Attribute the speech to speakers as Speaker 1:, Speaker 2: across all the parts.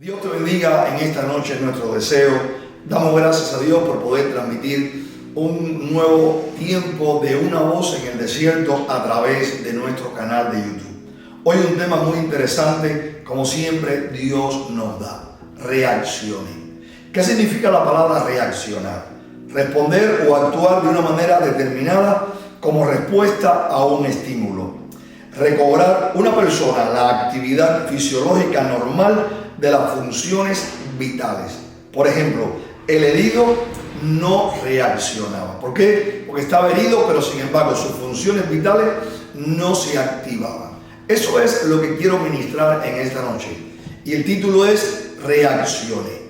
Speaker 1: Dios te bendiga en esta noche, es nuestro deseo. Damos gracias a Dios por poder transmitir un nuevo tiempo de una voz en el desierto a través de nuestro canal de YouTube. Hoy un tema muy interesante, como siempre Dios nos da: reaccione. ¿Qué significa la palabra reaccionar? Responder o actuar de una manera determinada como respuesta a un estímulo. Recobrar una persona la actividad fisiológica normal de las funciones vitales. Por ejemplo, el herido no reaccionaba. ¿Por qué? Porque estaba herido, pero sin embargo sus funciones vitales no se activaban. Eso es lo que quiero ministrar en esta noche. Y el título es Reaccione.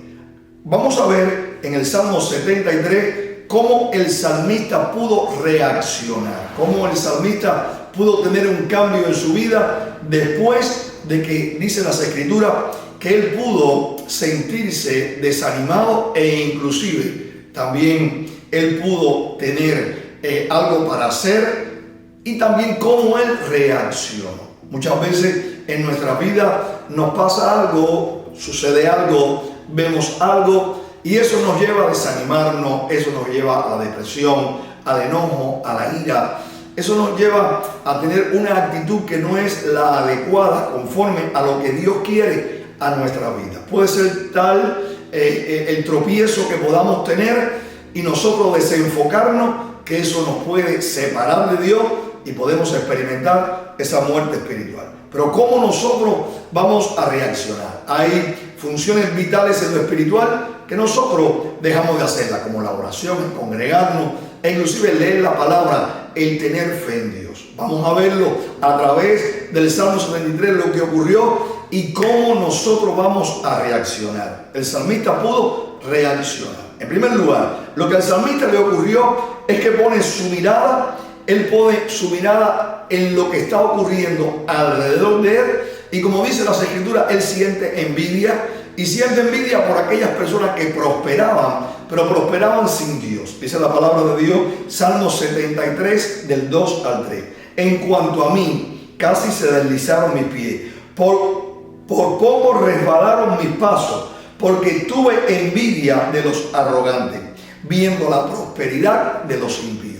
Speaker 1: Vamos a ver en el Salmo 73 cómo el salmista pudo reaccionar, cómo el salmista pudo tener un cambio en su vida después de que, dice las Escrituras, que él pudo sentirse desanimado e inclusive también él pudo tener algo para hacer, y también cómo él reaccionó. Muchas veces en nuestra vida nos pasa algo, sucede algo, vemos algo y eso nos lleva a desanimarnos, eso nos lleva a la depresión, al enojo, a la ira. Eso nos lleva a tener una actitud que no es la adecuada conforme a lo que Dios quiere a nuestra vida. Puede ser tal el tropiezo que podamos tener y nosotros desenfocarnos, que eso nos puede separar de Dios y podemos experimentar esa muerte espiritual. Pero ¿cómo nosotros vamos a reaccionar? Hay funciones vitales en lo espiritual que nosotros dejamos de hacerlas, como la oración, el congregarnos e inclusive leer la palabra, el tener fe en Dios. Vamos a verlo a través del Salmo 73, lo que ocurrió y cómo nosotros vamos a reaccionar. El salmista pudo reaccionar. En primer lugar, lo que al salmista le ocurrió es que pone su mirada, él pone su mirada en lo que está ocurriendo alrededor de él, y como dice las Escrituras, él siente envidia, y siente envidia por aquellas personas que prosperaban, pero prosperaban sin Dios. Dice la palabra de Dios, Salmo 73, del 2 al 3. En cuanto a mí, casi se deslizaron mis pies, por poco resbalaron mis pasos, porque tuve envidia de los arrogantes, viendo la prosperidad de los impíos.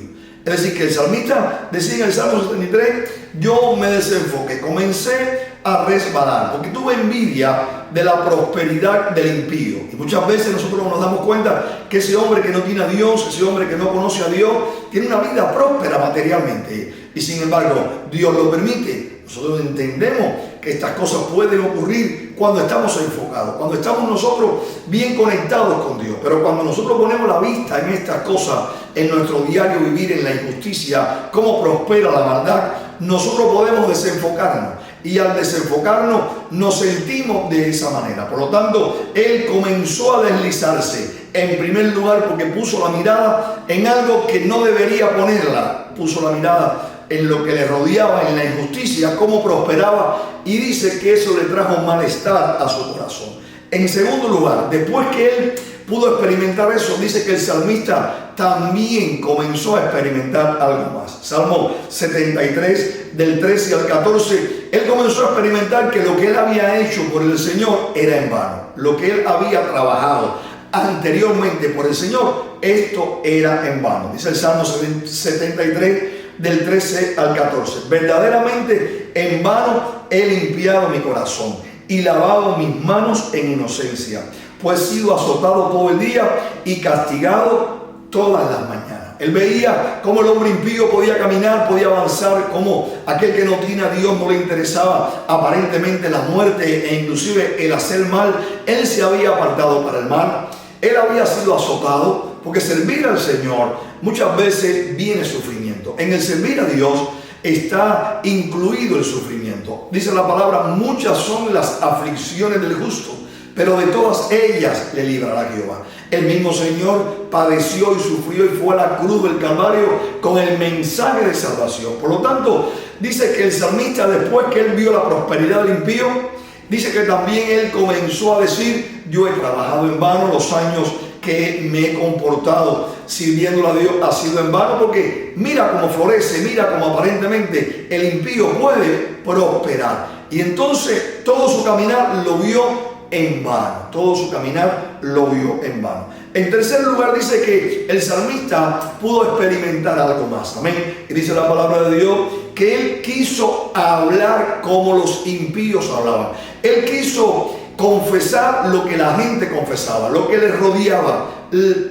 Speaker 1: Es decir, que el salmista decía en el Salmo 73, yo me desenfoqué, comencé a resbalar, porque tuve envidia de la prosperidad del impío. Y muchas veces nosotros nos damos cuenta que ese hombre que no tiene a Dios, ese hombre que no conoce a Dios, tiene una vida próspera materialmente. Y sin embargo, Dios lo permite. Nosotros entendemos que estas cosas pueden ocurrir cuando estamos enfocados, cuando estamos nosotros bien conectados con Dios. Pero cuando nosotros ponemos la vista en estas cosas, en nuestro diario vivir, en la injusticia, cómo prospera la maldad, nosotros podemos desenfocarnos. Y al desenfocarnos nos sentimos de esa manera. Por lo tanto, él comenzó a deslizarse. En primer lugar, porque puso la mirada en algo que no debería ponerla. Puso la mirada en lo que le rodeaba, en la injusticia, cómo prosperaba, y dice que eso le trajo malestar a su corazón. En segundo lugar, después que él pudo experimentar eso, dice que el salmista también comenzó a experimentar algo más. Salmo 73, del 13 al 14, él comenzó a experimentar que lo que él había hecho por el Señor era en vano. Lo que él había trabajado anteriormente por el Señor, esto era en vano. Dice el Salmo 73, del 13 al 14. Verdaderamente en vano he limpiado mi corazón y lavado mis manos en inocencia, pues he sido azotado todo el día y castigado todas las mañanas. Él veía cómo el hombre impío podía caminar, podía avanzar, cómo aquel que no tiene a Dios no le interesaba aparentemente la muerte e inclusive el hacer mal. Él se había apartado para el mal, él había sido azotado, porque servir al Señor muchas veces viene sufrimiento. En el servir a Dios está incluido el sufrimiento. Dice la palabra, muchas son las aflicciones del justo, pero de todas ellas le librará Jehová. El mismo Señor padeció y sufrió y fue a la cruz del Calvario con el mensaje de salvación. Por lo tanto, dice que el salmista, después que él vio la prosperidad del impío, dice que también él comenzó a decir, yo he trabajado en vano, los años que me he comportado sirviéndole a Dios ha sido en vano, porque mira cómo florece, mira cómo aparentemente el impío puede prosperar. Y entonces todo su caminar lo vio en vano. Todo su caminar lo vio en vano. En tercer lugar dice que el salmista pudo experimentar algo más. Amén. Y dice la palabra de Dios que él quiso hablar como los impíos hablaban. Él quiso confesar lo que la gente confesaba, lo que le rodeaba.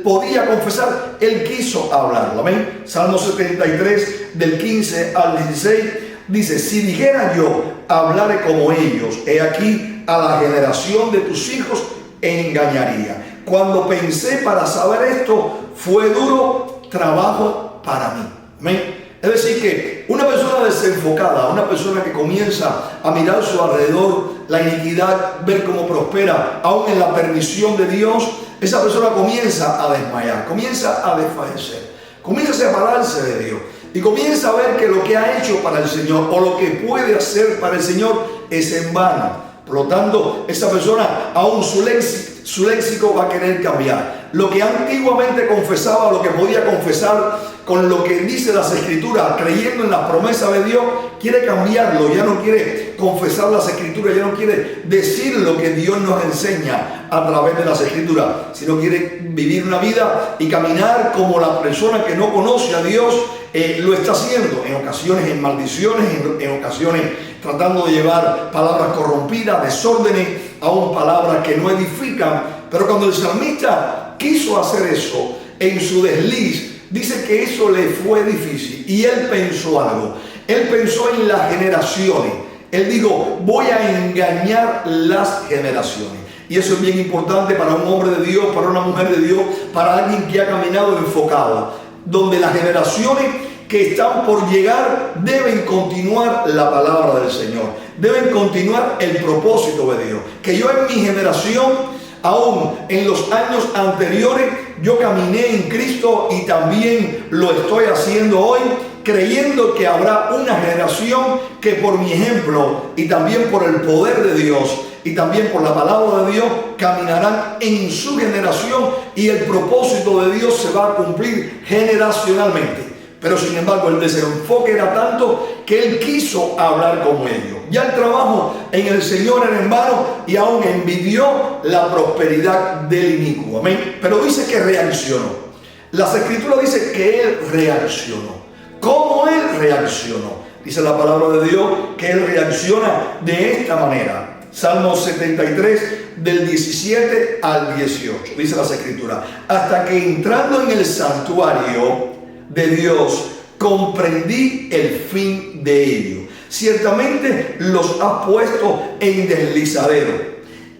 Speaker 1: Podía confesar, él quiso hablarlo. Amén. Salmo 73 del 15 al 16 dice: si dijera yo, hablaré como ellos, he aquí a la generación de tus hijos engañaría. Cuando pensé para saber esto, fue duro trabajo para mí. Amén. Es decir que una persona desenfocada, una persona que comienza a mirar a su alrededor la iniquidad, ver cómo prospera, aún en la permisión de Dios, esa persona comienza a desmayar, comienza a desfallecer, comienza a separarse de Dios y comienza a ver que lo que ha hecho para el Señor o lo que puede hacer para el Señor es en vano. Por lo tanto, esa persona, aún su léxico va a querer cambiar. Lo que antiguamente confesaba, lo que podía confesar con lo que dice las Escrituras, creyendo en las promesas de Dios, quiere cambiarlo. Ya no quiere confesar las Escrituras, ya no quiere decir lo que Dios nos enseña a través de las Escrituras, sino quiere vivir una vida y caminar como la persona que no conoce a Dios lo está haciendo, en ocasiones en maldiciones, en ocasiones tratando de llevar palabras corrompidas, desórdenes, aún palabras que no edifican. Pero cuando el salmista quiso hacer eso en su desliz, dice que eso le fue difícil y él pensó algo. Él pensó en las generaciones. Él dijo: voy a engañar las generaciones. Y eso es bien importante para un hombre de Dios, para una mujer de Dios, para alguien que ha caminado enfocado, donde las generaciones que están por llegar deben continuar la palabra del Señor, deben continuar el propósito de Dios. Que yo en mi generación, aún en los años anteriores, yo caminé en Cristo y también lo estoy haciendo hoy, creyendo que habrá una generación que por mi ejemplo y también por el poder de Dios y también por la palabra de Dios caminarán en su generación y el propósito de Dios se va a cumplir generacionalmente. Pero sin embargo el desenfoque era tanto que él quiso hablar como ellos. Ya el trabajo en el Señor era en vano y aún envidió la prosperidad del inicuo. Amén. Pero dice que reaccionó. Las Escrituras dicen que él reaccionó. ¿Cómo él reaccionó? Dice la palabra de Dios que él reacciona de esta manera. Salmo 73 del 17 al 18. Dice las Escrituras: hasta que entrando en el santuario de Dios comprendí el fin de ellos. Ciertamente los has puesto en deslizadero,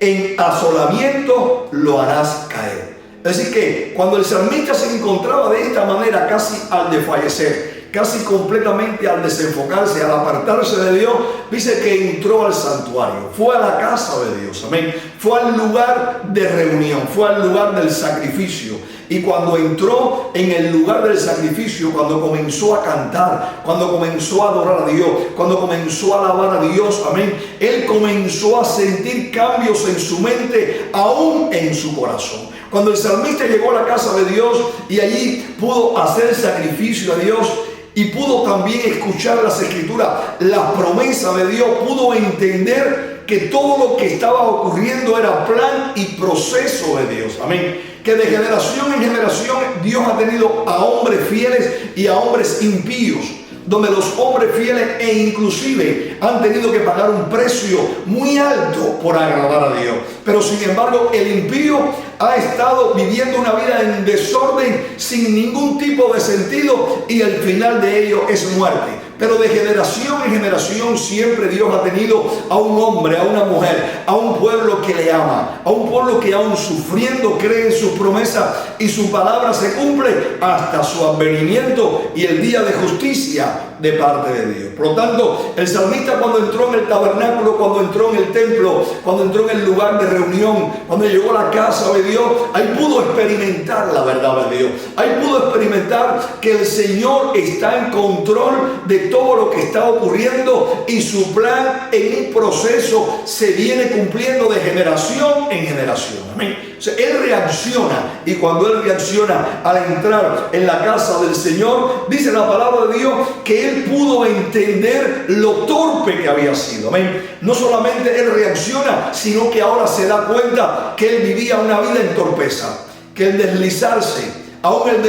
Speaker 1: en asolamiento lo harás caer. Es decir que cuando el salmista se encontraba de esta manera, casi al desfallecer, casi completamente al desenfocarse, al apartarse de Dios, dice que entró al santuario, fue a la casa de Dios, amén, fue al lugar de reunión, fue al lugar del sacrificio. Y cuando entró en el lugar del sacrificio, cuando comenzó a cantar, cuando comenzó a adorar a Dios, cuando comenzó a alabar a Dios, amén, él comenzó a sentir cambios en su mente, aún en su corazón. Cuando el salmista llegó a la casa de Dios y allí pudo hacer sacrificio a Dios, y pudo también escuchar las Escrituras, las promesas de Dios, pudo entender que todo lo que estaba ocurriendo era plan y proceso de Dios. Amén. Que de generación en generación Dios ha tenido a hombres fieles y a hombres impíos, donde los hombres fieles e inclusive han tenido que pagar un precio muy alto por agradar a Dios. Pero sin embargo el impío ha estado viviendo una vida en desorden sin ningún tipo de sentido y el final de ello es muerte. Pero de generación en generación siempre Dios ha tenido a un hombre, a una mujer, a un pueblo que le ama, a un pueblo que aún sufriendo cree en sus promesas y su palabra se cumple hasta su advenimiento y el día de justicia de parte de Dios. Por lo tanto, el salmista cuando entró en el tabernáculo, cuando entró en el templo, cuando entró en el lugar de reunión, cuando llegó a la casa de Dios, ahí pudo experimentar la verdad de Dios. Ahí pudo experimentar que el Señor está en control de todo lo que está ocurriendo y su plan en un proceso se viene cumpliendo de generación en generación. Amén. O sea, él reacciona, y cuando él reacciona al entrar en la casa del Señor, dice la palabra de Dios que él pudo entender lo torpe que había sido. Amén. No solamente él reacciona, sino que ahora se da cuenta que él vivía una vida en torpeza, que el deslizarse, aún el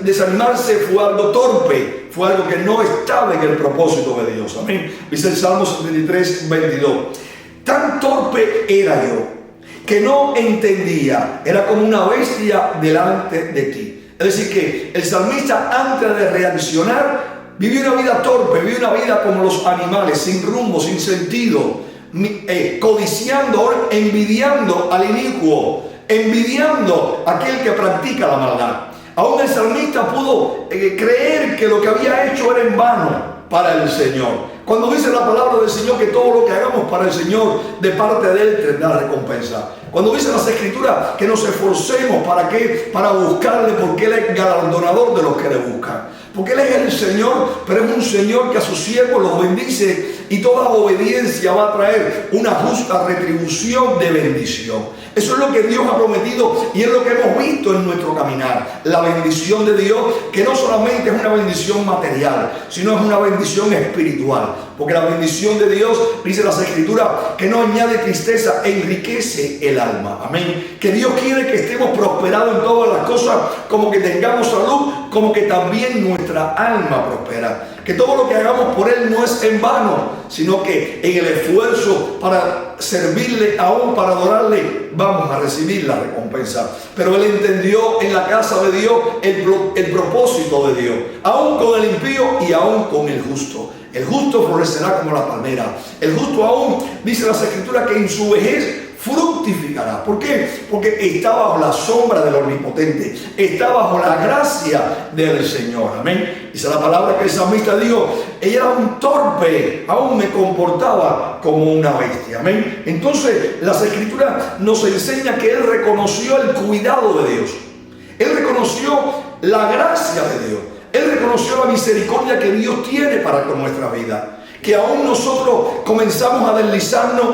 Speaker 1: desanimarse fue algo torpe, fue algo que no estaba en el propósito de Dios. Amén. Dice el Salmo 73, 22. Tan torpe era yo que no entendía, era como una bestia delante de ti. Es decir, que el salmista, antes de reaccionar, vivió una vida torpe, vivió una vida como los animales, sin rumbo, sin sentido, codiciando, envidiando al inicuo, envidiando a aquel que practica la maldad. Aún el salmista pudo creer que lo que había hecho era en vano para el Señor. Cuando dice la palabra del Señor que todo lo que hagamos para el Señor, de parte de Él tendrá recompensa. Cuando dice las Escrituras que nos esforcemos, ¿para qué? Para buscarle, porque Él es galardonador de los que le buscan. Porque Él es el Señor, pero es un Señor que a sus siervos los bendice, y toda obediencia va a traer una justa retribución de bendición. Eso es lo que Dios ha prometido y es lo que hemos visto en nuestro caminar. La bendición de Dios, que no solamente es una bendición material, sino es una bendición espiritual. Porque la bendición de Dios, dice las Escrituras, que no añade tristeza, enriquece el alma. Amén. Que Dios quiere que estemos prosperados en todas las cosas, como que tengamos salud, como que también nuestra alma prospera. Que todo lo que hagamos por Él no es en vano, sino que en el esfuerzo para servirle, aún para adorarle, vamos a recibir la recompensa. Pero él entendió en la casa de Dios el propósito de Dios, aún con el impío y aún con el justo. El justo florecerá como la palmera. El justo aún, dice las Escrituras, que en su vejez fructificará. ¿Por qué? Porque está bajo la sombra del Omnipotente, está bajo la gracia del Señor. Amén. Dice la palabra que el salmista dijo: ella era un torpe, aún me comportaba como una bestia. Amén. Entonces las Escrituras nos enseñan que él reconoció el cuidado de Dios, él reconoció la gracia de Dios, él reconoció la misericordia que Dios tiene para con nuestra vida. Que aún nosotros comenzamos a deslizarnos,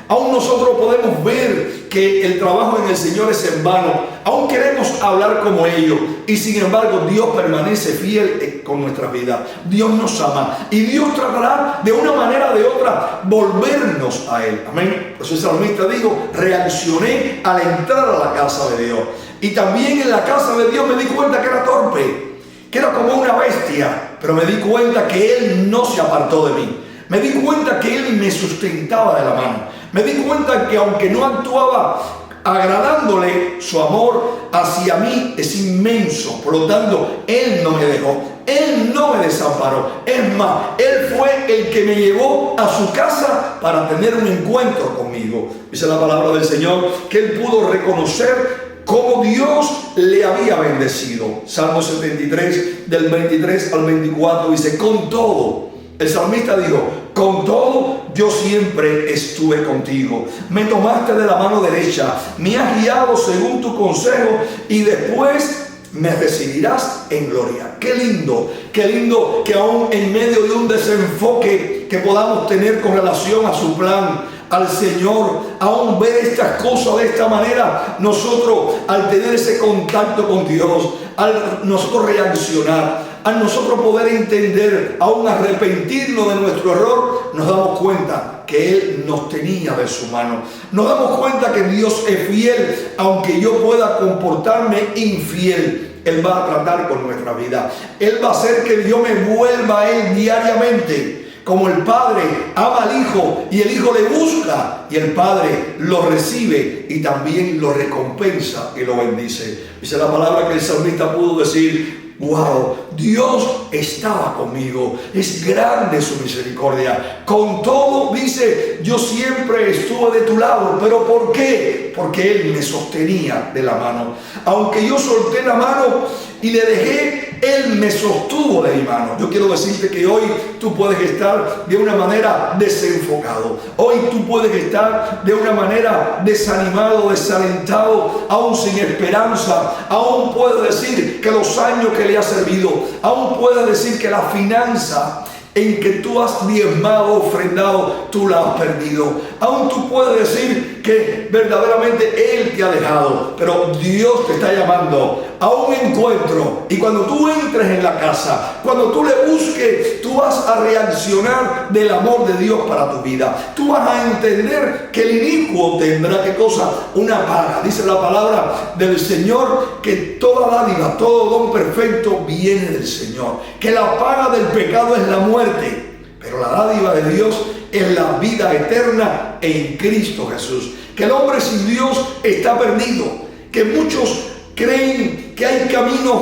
Speaker 1: aún nosotros podemos ver que el trabajo en el Señor es en vano, aún queremos hablar como ellos, y sin embargo Dios permanece fiel con nuestra vida. Dios nos ama y Dios tratará de una manera o de otra volvernos a Él. Amén. Por eso el salmista dijo: reaccioné al entrar a la casa de Dios, y también en la casa de Dios me di cuenta que era torpe, que era como una bestia, pero me di cuenta que Él no se apartó de mí. Me di cuenta que Él me sustentaba de la mano. Me di cuenta que aunque no actuaba agradándole, su amor hacia mí es inmenso. Por lo tanto, Él no me dejó, Él no me desamparó. Es más, Él fue el que me llevó a su casa para tener un encuentro conmigo. Dice la palabra del Señor que Él pudo reconocer cómo Dios le había bendecido. Salmo 73, del 23 al 24, dice: con todo, el salmista dijo: con todo, yo siempre estuve contigo. Me tomaste de la mano derecha, me has guiado según tu consejo, y después me recibirás en gloria. Qué lindo que aún en medio de un desenfoque que podamos tener con relación a su plan, al Señor, aún ver estas cosas de esta manera, nosotros al tener ese contacto con Dios, al nosotros reaccionar, a nosotros poder entender, aún arrepentirnos de nuestro error, nos damos cuenta que Él nos tenía de su mano. Nos damos cuenta que Dios es fiel, aunque yo pueda comportarme infiel. Él va a tratar con nuestra vida. Él va a hacer que yo me vuelva a Él diariamente. Como el Padre ama al Hijo y el Hijo le busca, y el Padre lo recibe y también lo recompensa y lo bendice. Dice la palabra que el salmista pudo decir: wow, Dios estaba conmigo, es grande su misericordia. Con todo, dice, yo siempre estuve de tu lado. ¿Pero por qué? Porque Él me sostenía de la mano. Aunque yo solté la mano y le dejé, Él me sostuvo de mi mano. Yo quiero decirte que hoy tú puedes estar de una manera desenfocado. Hoy tú puedes estar de una manera desanimado, desalentado, aún sin esperanza. Aún puedes decir que los años que le ha servido, aún puedes decir que la finanza en que tú has diezmado, ofrendado, tú la has perdido. Aún tú puedes decir que verdaderamente Él te ha dejado, pero Dios te está llamando a un encuentro. Y cuando tú entres en la casa, cuando tú le busques, tú vas a reaccionar del amor de Dios para tu vida. Tú vas a entender que el inicuo tendrá, ¿qué cosa? Una paga. Dice la palabra del Señor que toda dádiva, todo don perfecto viene del Señor, que la paga del pecado es la muerte, pero la dádiva de Dios es la vida eterna en Cristo Jesús. Que el hombre sin Dios está perdido, que muchos creen que hay caminos,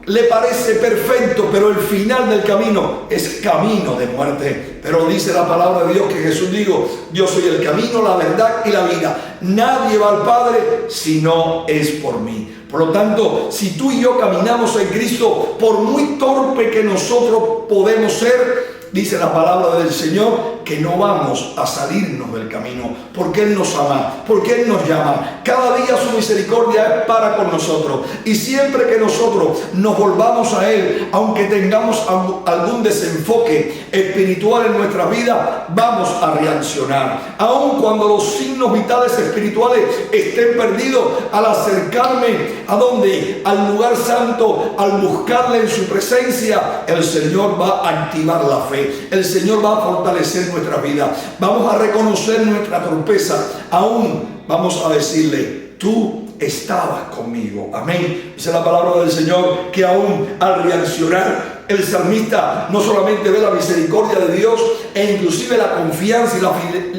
Speaker 1: le parece perfecto, pero el final del camino es camino de muerte. Pero dice la palabra de Dios que Jesús dijo: yo soy el camino, la verdad y la vida. Nadie va al Padre si no es por mí. Por lo tanto, si tú y yo caminamos en Cristo, por muy torpe que nosotros podemos ser, dice la palabra del Señor que no vamos a salirnos del camino, porque Él nos ama, porque Él nos llama. Cada día su misericordia es para con nosotros, y siempre que nosotros nos volvamos a Él, aunque tengamos algún desenfoque espiritual en nuestra vida, vamos a reaccionar. Aun cuando los signos vitales espirituales estén perdidos, al acercarme a donde, al lugar santo, al buscarle en su presencia, el Señor va a activar la fe, el Señor va a fortalecer nuestra vida. Vamos a reconocer nuestra torpeza, aún vamos a decirle: tú estabas conmigo. Amén. Dice la palabra del Señor que aún al reaccionar, el salmista no solamente ve la misericordia de Dios e inclusive la confianza y la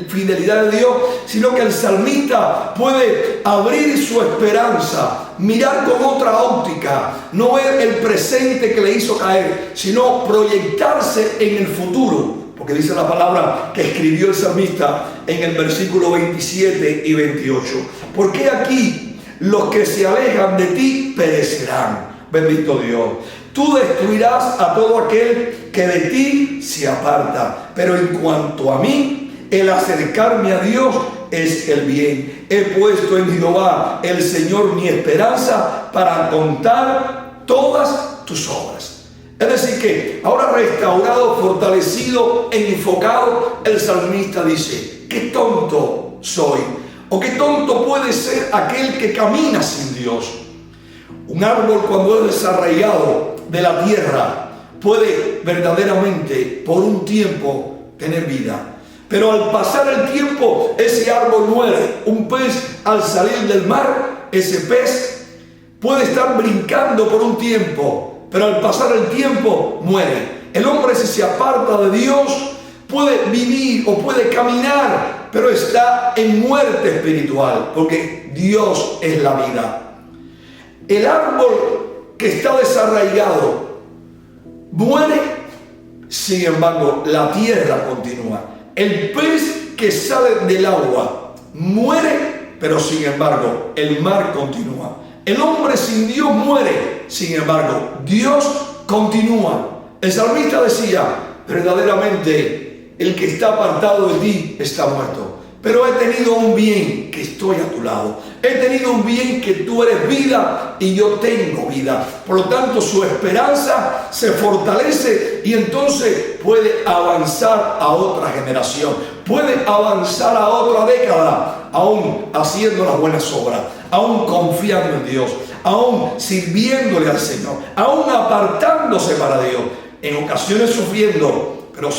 Speaker 1: fidelidad de Dios, sino que el salmista puede abrir su esperanza, mirar con otra óptica, no ver el presente que le hizo caer, sino proyectarse en el futuro. Porque dice la palabra que escribió el salmista en el versículo 27 y 28. Porque aquí los que se alejan de ti perecerán. Bendito Dios. Tú destruirás a todo aquel que de ti se aparta. Pero en cuanto a mí, el acercarme a Dios es el bien. He puesto en Jehová, el Señor, mi esperanza para contar todas tus obras. Es decir que ahora restaurado, fortalecido, enfocado, el salmista dice: qué tonto soy, o qué tonto puede ser aquel que camina sin Dios. Un árbol, cuando es desarraigado de la tierra, puede verdaderamente por un tiempo tener vida, pero al pasar el tiempo ese árbol muere. Un pez, al salir del mar, ese pez puede estar brincando por un tiempo, pero al pasar el tiempo muere. El hombre, si se aparta de Dios, puede vivir o puede caminar, pero está en muerte espiritual, porque Dios es la vida. El árbol que está desarraigado muere, sin embargo la tierra continúa. El pez que sale del agua muere, pero sin embargo el mar continúa. El hombre sin Dios muere, sin embargo Dios continúa. El salmista decía: verdaderamente el que está apartado de ti está muerto, pero he tenido un bien que estoy a tu lado. He tenido un bien que tú eres vida y yo tengo vida. Por lo tanto, su esperanza se fortalece y entonces puede avanzar a otra generación, puede avanzar a otra década, aún haciendo las buenas obras, aún confiando en Dios, aún sirviéndole al Señor, aún apartándose para Dios, en ocasiones sufriendo, pero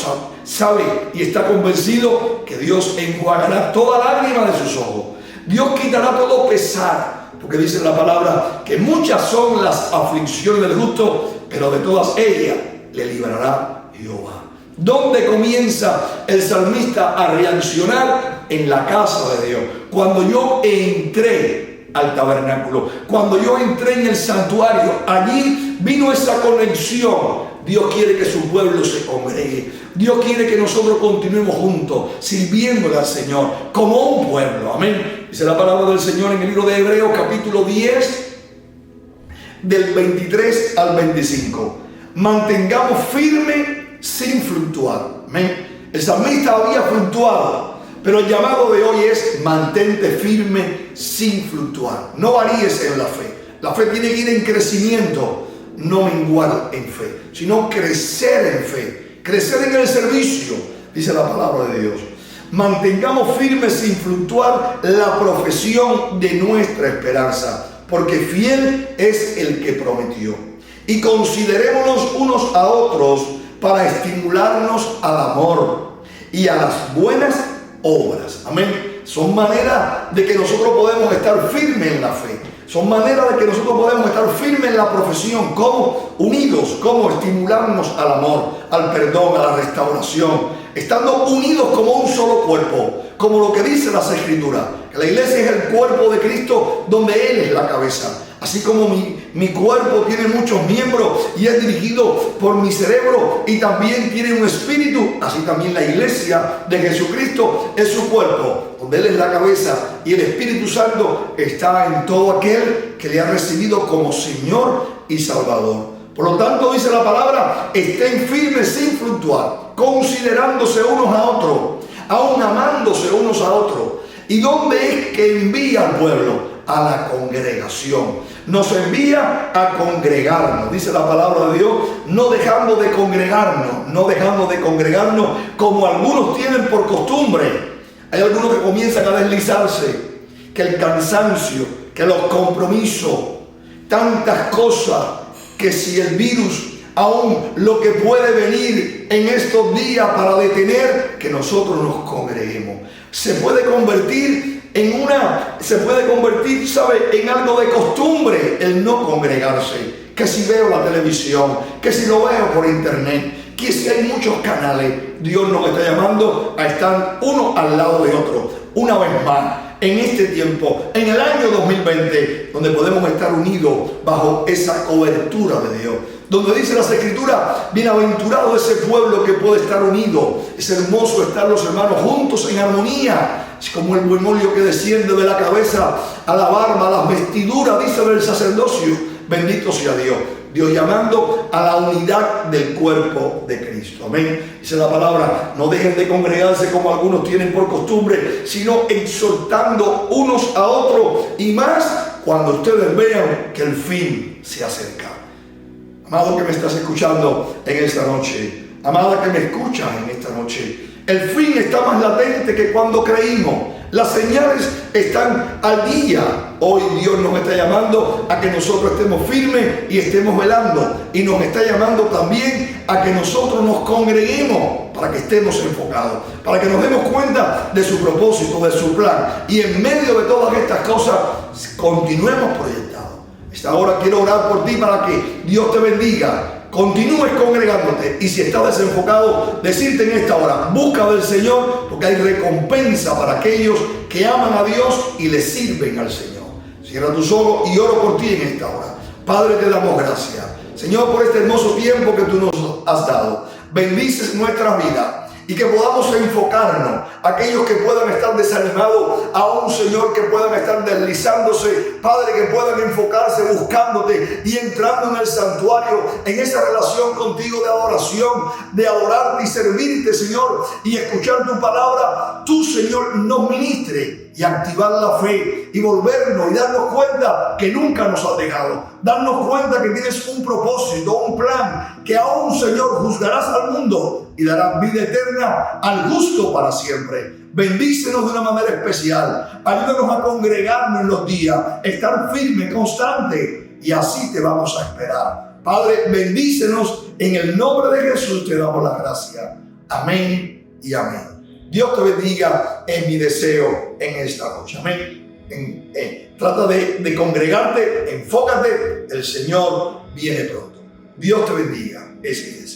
Speaker 1: sabe y está convencido que Dios enjuagará toda lágrima de sus ojos. Dios quitará todo pesar, porque dice la palabra que muchas son las aflicciones del justo, pero de todas ellas le librará Jehová. ¿Dónde comienza el salmista a reaccionar? En la casa de Dios. Cuando yo entré al tabernáculo, cuando yo entré en el santuario, allí vino esa conexión. Dios quiere que su pueblo se congregue. Dios quiere que nosotros continuemos juntos, sirviéndole al Señor, como un pueblo. Amén. Dice la palabra del Señor en el libro de Hebreos, capítulo 10, del 23 al 25. Mantengamos firme sin fluctuar. Amén. El salmista había fluctuado, pero el llamado de hoy es: mantente firme sin fluctuar. No varíes en la fe. La fe tiene que ir en crecimiento, no menguar en fe, sino crecer en fe, crecer en el servicio, dice la palabra de Dios. Mantengamos firmes sin fluctuar la profesión de nuestra esperanza, porque fiel es el que prometió. Y considerémonos unos a otros para estimularnos al amor y a las buenas obras. Amén. Son maneras de que nosotros podemos estar firmes en la fe. Son maneras de que nosotros podemos estar firmes en la profesión. ¿Cómo? Unidos. ¿Cómo? Estimularnos al amor, al perdón, a la restauración. Estando unidos como un solo cuerpo. Como lo que dice las Escrituras. Que la iglesia es el cuerpo de Cristo donde Él es la cabeza. Así como mi cuerpo tiene muchos miembros y es dirigido por mi cerebro y también tiene un espíritu, así también la iglesia de Jesucristo es su cuerpo, donde Él es la cabeza y el Espíritu Santo está en todo aquel que le ha recibido como Señor y Salvador. Por lo tanto, dice la palabra, estén firmes sin fluctuar, considerándose unos a otros, aún amándose unos a otros. ¿Y dónde es que envía al pueblo? A la congregación. Nos envía a congregarnos, dice la palabra de Dios, no dejando de congregarnos como algunos tienen por costumbre. Hay algunos que comienzan a deslizarse, que el cansancio, que los compromisos, tantas cosas, que si el virus, aún lo que puede venir en estos días para detener, que nosotros nos congreguemos. Se puede convertir, ¿sabe?, en algo de costumbre el no congregarse. Que si veo la televisión, que si lo veo por internet, que si hay muchos canales, Dios nos está llamando a estar uno al lado de otro. Una vez más, en este tiempo, en el año 2020, donde podemos estar unidos bajo esa cobertura de Dios. Donde dice las Escrituras, bienaventurado ese pueblo que puede estar unido. Es hermoso estar los hermanos juntos en armonía. Es como el buen óleo que desciende de la cabeza a la barba, a las vestiduras, dice del sacerdocio. Bendito sea Dios. Dios llamando a la unidad del cuerpo de Cristo. Amén. Dice la palabra, no dejen de congregarse como algunos tienen por costumbre, sino exhortando unos a otros, y más cuando ustedes vean que el fin se acerca. Amado que me estás escuchando en esta noche, amada que me escuchas en esta noche, el fin está más latente que cuando creímos. Las señales están al día. Hoy Dios nos está llamando a que nosotros estemos firmes y estemos velando. Y nos está llamando también a que nosotros nos congreguemos para que estemos enfocados, para que nos demos cuenta de su propósito, de su plan. Y en medio de todas estas cosas, continuemos proyectados. Esta hora quiero orar por ti para que Dios te bendiga. Continúes congregándote, y si estás desenfocado, decirte en esta hora, busca del Señor, porque hay recompensa para aquellos que aman a Dios y le sirven al Señor. Cierra tus ojos y oro por ti en esta hora. Padre, te damos gracias, Señor, por este hermoso tiempo que tú nos has dado. Bendices nuestra vida y que podamos enfocarnos, aquellos que puedan estar desanimados, aún, Señor, que puedan estar deslizándose, Padre, que puedan enfocarse buscándote y entrando en el santuario, en esa relación contigo de adoración, de adorarte y servirte, Señor, y escuchar tu palabra. Tú, Señor, nos ministre y activar la fe y volvernos y darnos cuenta que nunca nos has dejado. Darnos cuenta que tienes un propósito, un plan, que aún, Señor, juzgarás al mundo y darás vida eterna al justo para siempre. Bendícenos de una manera especial. Ayúdanos a congregarnos en los días, estar firme, constante, y así te vamos a esperar. Padre, bendícenos. En el nombre de Jesús te damos la gracia. Amén y amén. Dios te bendiga, es mi deseo en esta noche. Amén. Trata de congregarte, enfócate, el Señor viene pronto. Dios te bendiga, es mi deseo.